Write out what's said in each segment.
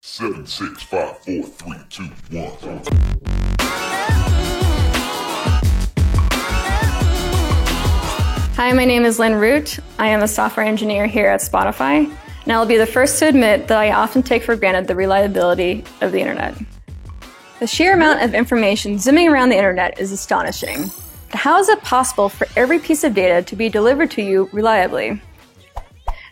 7, 6, 5, 4, 3, 2, 1. Hi, my name is Lynn Root. I am a software engineer here at Spotify, and I'll be the first to admit that I often take for granted the reliability of the internet. The sheer amount of information zooming around the internet is astonishing. But how is it possible for every piece of data to be delivered to you reliably?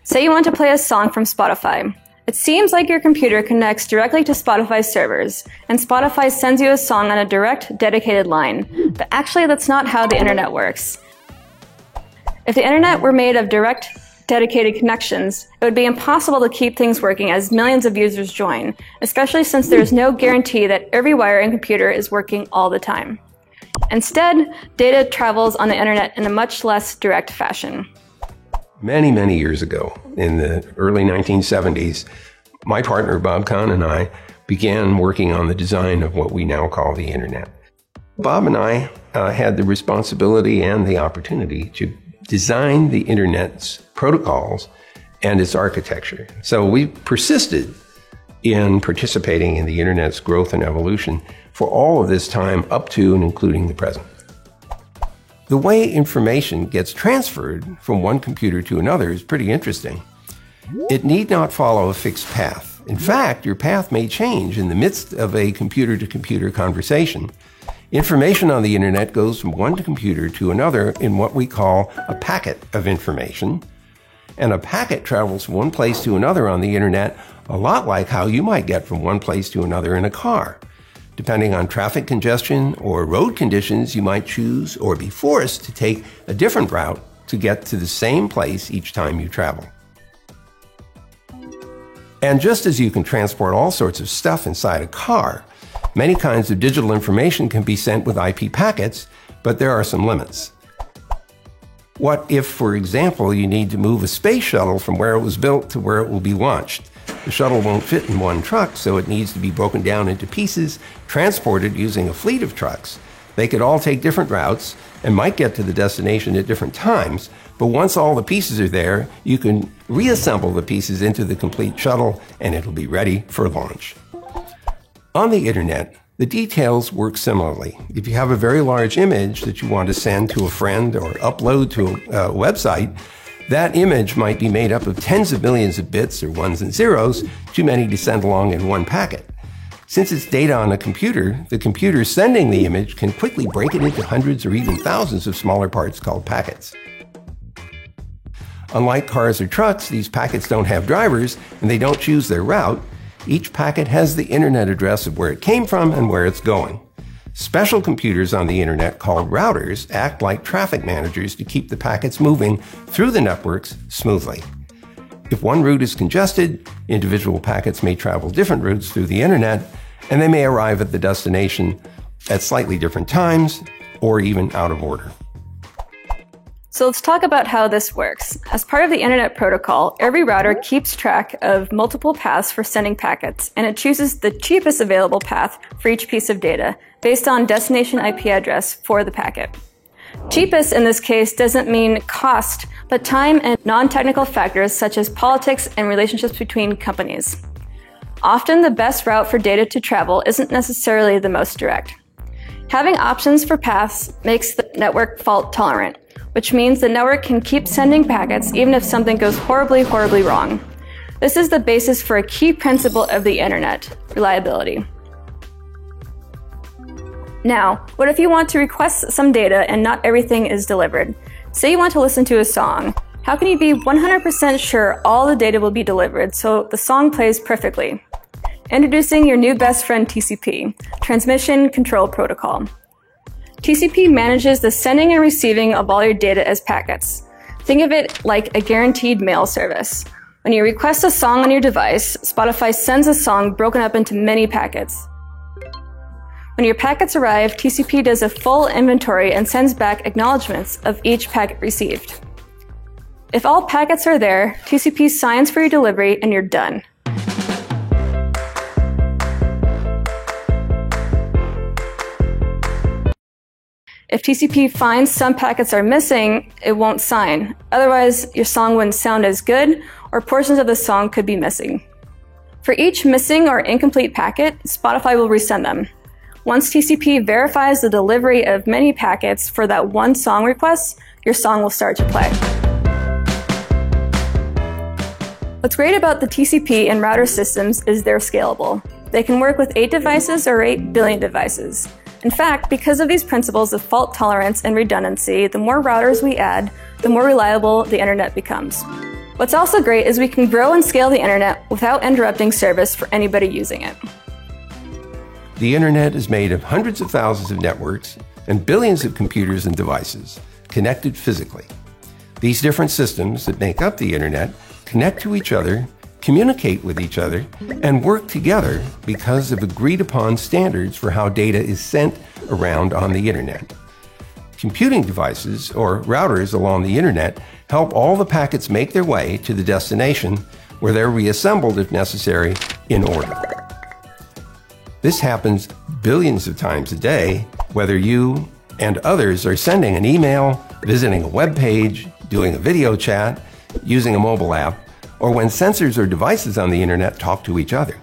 Say you want to play a song from Spotify. It seems like your computer connects directly to Spotify's servers, and Spotify sends you a song on a direct, dedicated line. But actually, that's not how the internet works. If the internet were made of direct, dedicated connections, it would be impossible to keep things working as millions of users join, especially since there is no guarantee that every wire and computer is working all the time. Instead, data travels on the internet in a much less direct fashion. Many, many years ago, in the early 1970s, my partner Bob Kahn and I began working on the design of what we now call the internet. Bob and I had the responsibility and the opportunity to design the internet's protocols and its architecture. So we persisted in participating in the internet's growth and evolution for all of this time up to and including the present. The way information gets transferred from one computer to another is pretty interesting. It need not follow a fixed path. In fact, your path may change in the midst of a computer-to-computer conversation. Information on the internet goes from one computer to another in what we call a packet of information. And a packet travels from one place to another on the internet a lot like how you might get from one place to another in a car. Depending on traffic congestion or road conditions, you might choose or be forced to take a different route to get to the same place each time you travel. And just as you can transport all sorts of stuff inside a car, many kinds of digital information can be sent with IP packets, but there are some limits. What if, for example, you need to move a space shuttle from where it was built to where it will be launched? The shuttle won't fit in one truck, so it needs to be broken down into pieces, transported using a fleet of trucks. They could all take different routes and might get to the destination at different times, but once all the pieces are there, you can reassemble the pieces into the complete shuttle and it'll be ready for launch. On the internet, the details work similarly. If you have a very large image that you want to send to a friend or upload to a website, that image might be made up of tens of millions of bits or ones and zeros, too many to send along in one packet. Since it's data on a computer, the computer sending the image can quickly break it into hundreds or even thousands of smaller parts called packets. Unlike cars or trucks, these packets don't have drivers and they don't choose their route. Each packet has the internet address of where it came from and where it's going. Special computers on the internet called routers act like traffic managers to keep the packets moving through the networks smoothly. If one route is congested, individual packets may travel different routes through the internet, and they may arrive at the destination at slightly different times or even out of order. So let's talk about how this works. As part of the internet protocol, every router keeps track of multiple paths for sending packets, and it chooses the cheapest available path for each piece of data based on destination IP address for the packet. Cheapest in this case doesn't mean cost, but time and non-technical factors such as politics and relationships between companies. Often the best route for data to travel isn't necessarily the most direct. Having options for paths makes the network fault tolerant, which means the network can keep sending packets even if something goes horribly wrong. This is the basis for a key principle of the internet, reliability. Now, what if you want to request some data and not everything is delivered? Say you want to listen to a song. How can you be 100% sure all the data will be delivered so the song plays perfectly? Introducing your new best friend TCP, Transmission Control Protocol. TCP manages the sending and receiving of all your data as packets. Think of it like a guaranteed mail service. When you request a song on your device, Spotify sends a song broken up into many packets. When your packets arrive, TCP does a full inventory and sends back acknowledgments of each packet received. If all packets are there, TCP signs for your delivery and you're done. If TCP finds some packets are missing, it won't sign. Otherwise, your song wouldn't sound as good, or portions of the song could be missing. For each missing or incomplete packet, Spotify will resend them. Once TCP verifies the delivery of many packets for that one song request, your song will start to play. What's great about the TCP and router systems is they're scalable. They can work with 8 devices or 8 billion devices. In fact, because of these principles of fault tolerance and redundancy, the more routers we add, the more reliable the internet becomes. What's also great is we can grow and scale the internet without interrupting service for anybody using it. The internet is made of hundreds of thousands of networks and billions of computers and devices connected physically. These different systems that make up the internet connect to each other, communicate with each other, and work together because of agreed upon standards for how data is sent around on the internet. Computing devices, or routers along the internet, help all the packets make their way to the destination where they're reassembled if necessary in order. This happens billions of times a day, whether you and others are sending an email, visiting a web page, doing a video chat, using a mobile app, or when sensors or devices on the internet talk to each other.